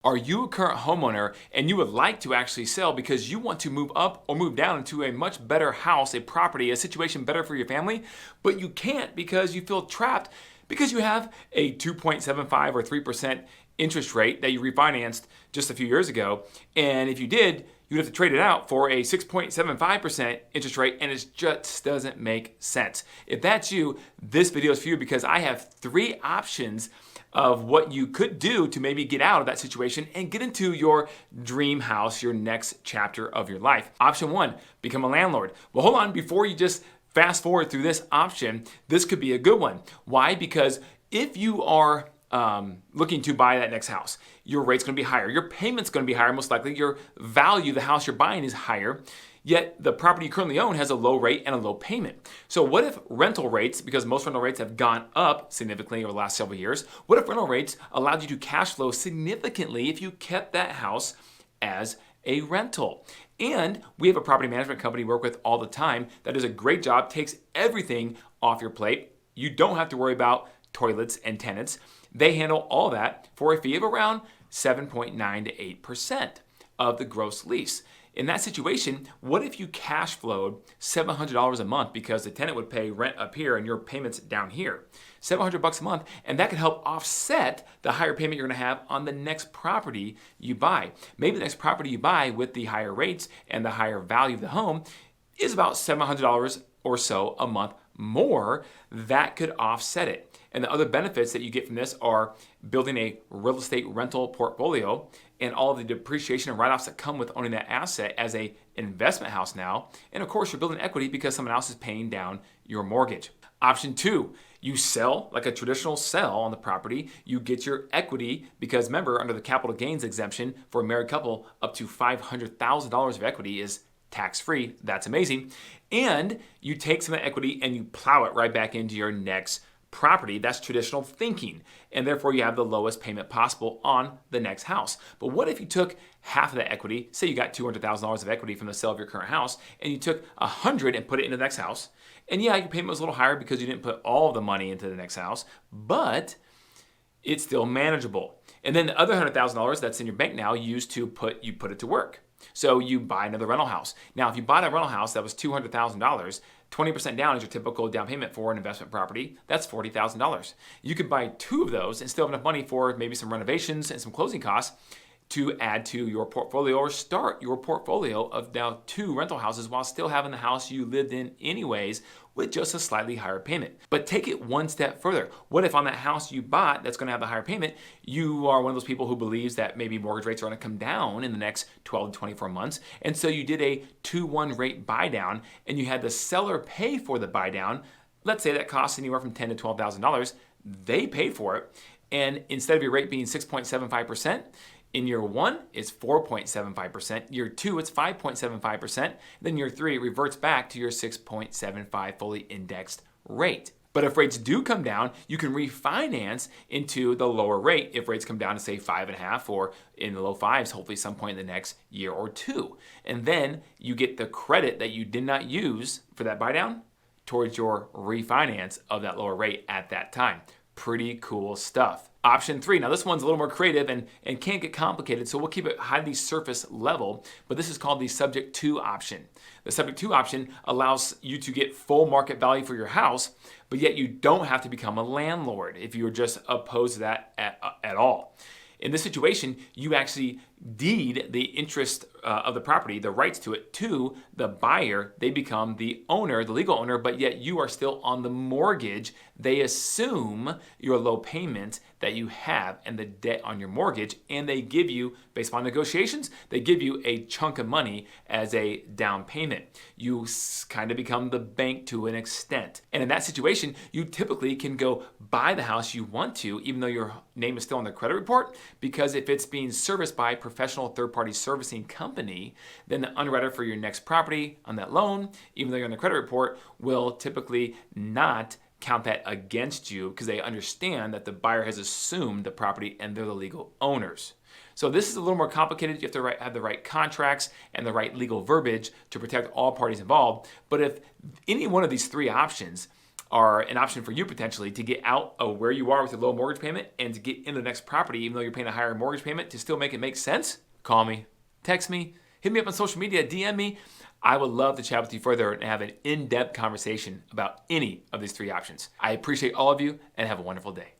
Are you a current homeowner and you would like to actually sell because you want to move up or move down into a much better house, a property, a situation better for your family, but you can't because you feel trapped because you have a 2.75 or 3% interest rate that you refinanced just a few years ago? And if you did, you'd have to trade it out for a 6.75% interest rate, and it just doesn't make sense. If that's you, this video is for you because I have 3 options of what you could do to maybe get out of that situation and get into your dream house, your next chapter of your life. Option 1, become a landlord. Well, hold on, before you just fast forward through this option, this could be a good one. Why? Because if you are looking to buy that next house, your rate's going to be higher. Your payment's going to be higher, most likely. Your value, the house you're buying, is higher. Yet the property you currently own has a low rate and a low payment. So what if rental rates, because most rental rates have gone up significantly over the last several years, what if rental rates allowed you to cash flow significantly if you kept that house as a rental? And we have a property management company we work with all the time that does a great job, takes everything off your plate. You don't have to worry about toilets and tenants. They handle all that for a fee of around 7.9 to 8% of the gross lease. In that situation, what if you cash flowed $700 a month because the tenant would pay rent up here and your payments down here? $700 a month, and that could help offset the higher payment you're going to have on the next property you buy. Maybe the next property you buy with the higher rates and the higher value of the home is about $700 or so a month more. That could offset it. And the other benefits that you get from this are building a real estate rental portfolio and all of the depreciation and write-offs that come with owning that asset as an investment house now. And of course, you're building equity because someone else is paying down your mortgage. Option 2, you sell like a traditional sell on the property. You get your equity because remember, under the capital gains exemption for a married couple, up to $500,000 of equity is tax-free. That's amazing. And you take some of that equity and you plow it right back into your next property. That's traditional thinking, and therefore you have the lowest payment possible on the next house. But what if you took half of that equity, say you got $200,000 of equity from the sale of your current house, and you took $100 and put it into the next house, and yeah, your payment was a little higher because you didn't put all of the money into the next house, but it's still manageable. And then the other $100,000 that's in your bank now, you put it to work. So you buy another rental house. Now, if you bought a rental house that was $200,000, 20% down is your typical down payment for an investment property. That's $40,000. You could buy 2 of those and still have enough money for maybe some renovations and some closing costs to add to your portfolio or start your portfolio of now 2 rental houses while still having the house you lived in anyways with just a slightly higher payment. But take it one step further. What if on that house you bought that's going to have the higher payment, you are one of those people who believes that maybe mortgage rates are going to come down in the next 12 to 24 months, and so you did a 2-1 rate buy down and you had the seller pay for the buy down. Let's say that costs anywhere from $10,000 to $12,000. They paid for it, and instead of your rate being 6.75%, in year 1, it's 4.75%. Year 2, it's 5.75%. Then year 3, it reverts back to your 6.75 fully indexed rate. But if rates do come down, you can refinance into the lower rate if rates come down to say 5.5 or in the low 5s, hopefully some point in the next year or 2. And then you get the credit that you did not use for that buy down towards your refinance of that lower rate at that time. Pretty cool stuff. Option 3. Now this one's a little more creative and can get complicated, so we'll keep it highly surface level, but this is called the subject to option. The subject to option allows you to get full market value for your house, but yet you don't have to become a landlord if you're just opposed to that at all. In this situation, you actually deed the interest of the property, the rights to it, to the buyer. They become the owner, the legal owner, but yet you are still on the mortgage. They assume your low payment that you have and the debt on your mortgage, and they give you, based upon negotiations, they give you a chunk of money as a down payment. You kind of become the bank to an extent. And in that situation, you typically can go buy the house you want to, even though your name is still on the credit report, because if it's being serviced by a professional third-party servicing company, then the underwriter for your next property on that loan, even though you're on the credit report, will typically not count that against you because they understand that the buyer has assumed the property and they're the legal owners. So this is a little more complicated. You have to have the right contracts and the right legal verbiage to protect all parties involved. But if any one of these 3 options are an option for you potentially to get out of where you are with your low mortgage payment and to get into the next property, even though you're paying a higher mortgage payment, to still make it make sense, call me, text me, hit me up on social media, DM me. I would love to chat with you further and have an in-depth conversation about any of these three options. I appreciate all of you and have a wonderful day.